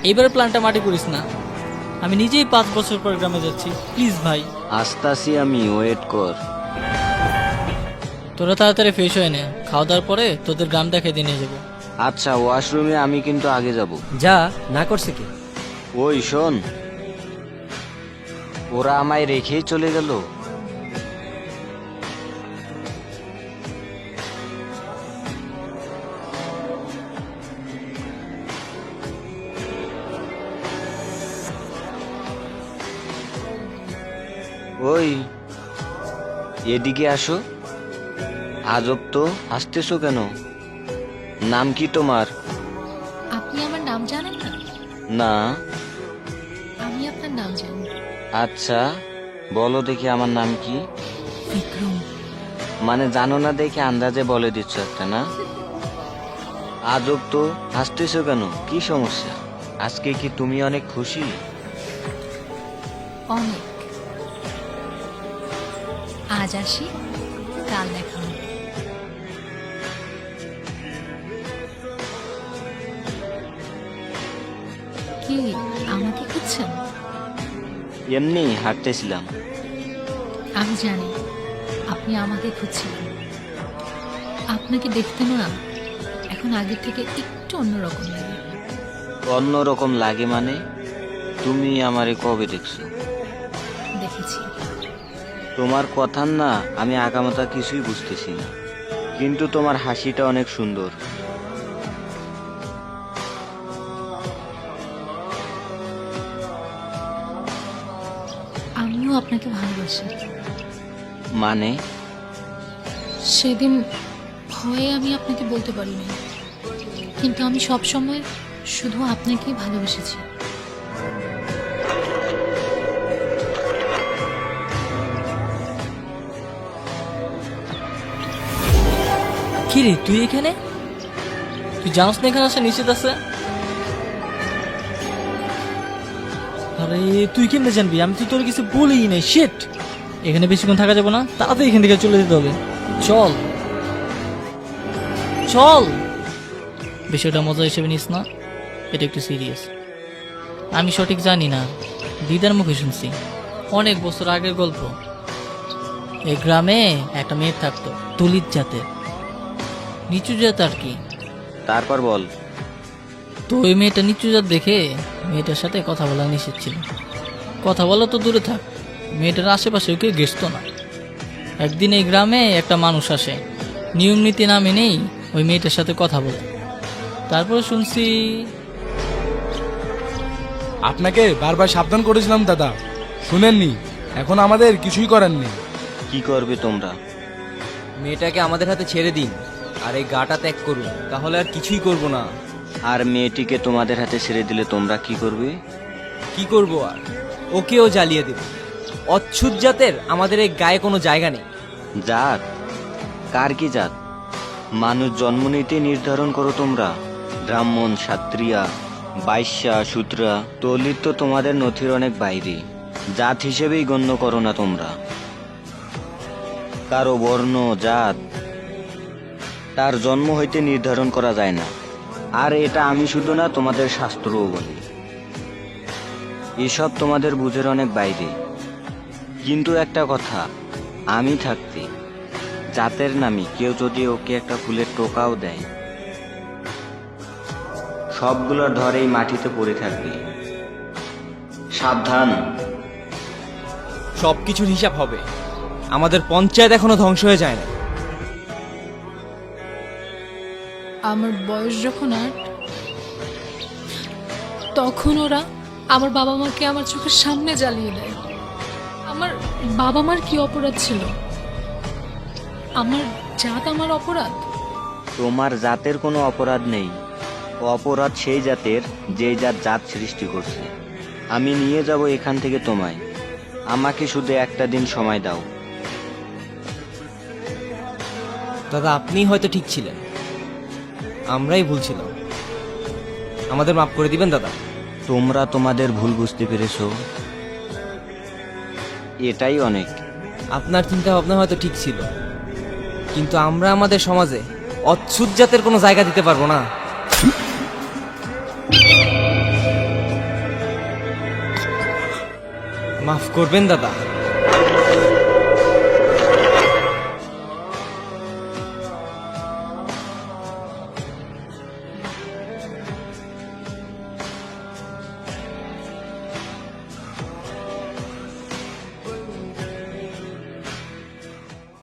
এইবারে প্ল্যানটা মাটি করিস না। আমি নিজেই 5 বছর পর গ্রামে যাচ্ছি, প্লিজ ভাই। আসতাছি আমি, ওয়েট কর। তোরা তাড়াতাড়ি ফ্রেশ হয়ে নে, খাওয়া দাওয়ার পরে তোদের গ্রাম দেখাই দিয়ে নিয়ে যাবো। আচ্ছা, ওয়াশরুমে আমি কিন্তু আগে যাব। যা না করছে কি? ওই শোন, ওরা আমায় রেখেই চলে গেল। ওই এদিকে আসো। আজব তো, হাসতেছো কেন? নাম কি তোমার? আপনি আমার নাম জানেন না? না। আমি আপনার নাম জানি। আচ্ছা বলো দেখি, আমার নাম কি? বিক্রম। মানে জানো না দেখে আন্দাজে বলে দিচ্ছ একটা, না? আজব তো, হাসতেছো কেন? কি সমস্যা? আজকে কি তুমি অনেক খুশি? অনেক। আজ আসি, কাল দেখা হবে। কি আমাকে খুঁজছেন? এমনি হাঁটতেছিলাম। আমি জানি আপনি আমাকে খুঁজছিলেন। আপনাকে দেখতে না এখন আগের থেকে একটু অন্যরকম লাগে। অন্যরকম লাগে মানে? তুমি আমারে কবে দেখছো? দেখেছি। তোমার কথার না আমি আগামাতা কিছুই বুঝতেছি না, কিন্তু তোমার হাসিটা অনেক সুন্দর। আমিও আপনাকে ভালোবাসি। মানে? সেদিন ভয়ে আমি আপনাকে বলতে পারিনি, কিন্তু আমি সব সময় শুধু আপনাকেই ভালোবেসেছি। কি রে তুই এখানে? তুই জানোস না এখানে আসা নিষেধ আছে? আরে তুই কেমনে জানবি? আমি তো তোর কিছু বলিই নাই। শিট, এখানে বেশিক্ষণ থাকা যাবে না, তাড়াতাড়ি এখান থেকে চলে যেতে হবে। চল চল। বিষয়টা মজা হিসেবে নিস না, এটা একটু সিরিয়াস। আমি সঠিক জানি না, দিদার মুখে শুনছি অনেক বছর আগের গল্প। এই গ্রামে একটা মেয়ে থাকতো, দলিত জাতের, নিচু জাত আর কি। তারপর বল। তো ওই মেয়েটা নিচু জাত দেখে মেয়েটার সাথে কথা বলা নিষেধ ছিল। কথা বলা তো দূরে থাক, মেয়েটার আশেপাশে কেউ ঘেসত না। একদিন এই গ্রামে একটা মানুষ আসে, নিয়ম নীতি না মেনেই ওই মেয়েটার সাথে কথা বলে। তারপরে শুনছি আপনাকে বারবার সাবধান করেছিলাম দাদা, শুনেননি। এখন আমাদের কিছুই করার নেই। কি করবে তোমরা? মেয়েটাকে আমাদের হাতে ছেড়ে দিন আর এই গাটা ত্যাগ করুন, তাহলে আর কিছুই করব না। আর মেয়েটিকে তোমাদের হাতে ছেড়ে দিলে তোমরা কি করবে? কি করব আর? ওকেও জ্বালিয়ে দেব। অচ্ছুত জাতের আমাদের এই গায়ে কোনো জায়গা নেই। জাত? কার কি জাত? মানুষ জন্ম নিতে নির্ধারণ করো তোমরা। ব্রাহ্মণ, ক্ষত্রিয়া, বাইশ্যা, শূদ্রা, দলিত তো তোমাদের নথির অনেক বাইরে। জাত হিসেবেই গণ্য করো না তোমরা। কারো বর্ণ, জাত তার জন্ম হইতে নির্ধারণ করা যায় না। আর এটা আমি শুধু না, তোমাদের শাস্ত্রও বলে। এসব তোমাদের বুঝের অনেক বাইরে। কিন্তু একটা কথা, আমি থাকতে জাতের নামে কেউ যদি ওকে একটা ফুলের টোকাও দেয়, সবগুলোর ধরেই মাটিতে পড়ে থাকবে। সাবধান। সবকিছুর হিসাব হবে। আমাদের পঞ্চায়েত এখনো ধ্বংস হয়ে যায় না। আমার বয়স যখন 8, তখন ওরা আমার বাবা মাকে আমার চোখের সামনে জ্বালিয়ে দেয়। আমার বাবা মার কি অপরাধ ছিল? আমার জাত আমার অপরাধ? তোমার জাতের কোনো অপরাধ নেই। অপরাধ সেই জাতের যেই জাত সৃষ্টি করছে। আমি নিয়ে যাব এখান থেকে তোমায়। আমাকে শুধু একটা দিন সময় দাও। দাদা, আপনি হয়তো ঠিক ছিলেন, আমরাই ভুল ছিলাম। আমাদের মাফ করে দিবেন দাদা। তোমরা তোমাদের ভুল বুঝতে পেরেছো, এটাই অনেক। আপনার চিন্তা ভাবনা হয়তো ঠিক ছিল, কিন্তু আমরা আমাদের সমাজে অচ্ছুত জাতের কোনো জায়গা দিতে পারবো না। মাফ করবেন দাদা।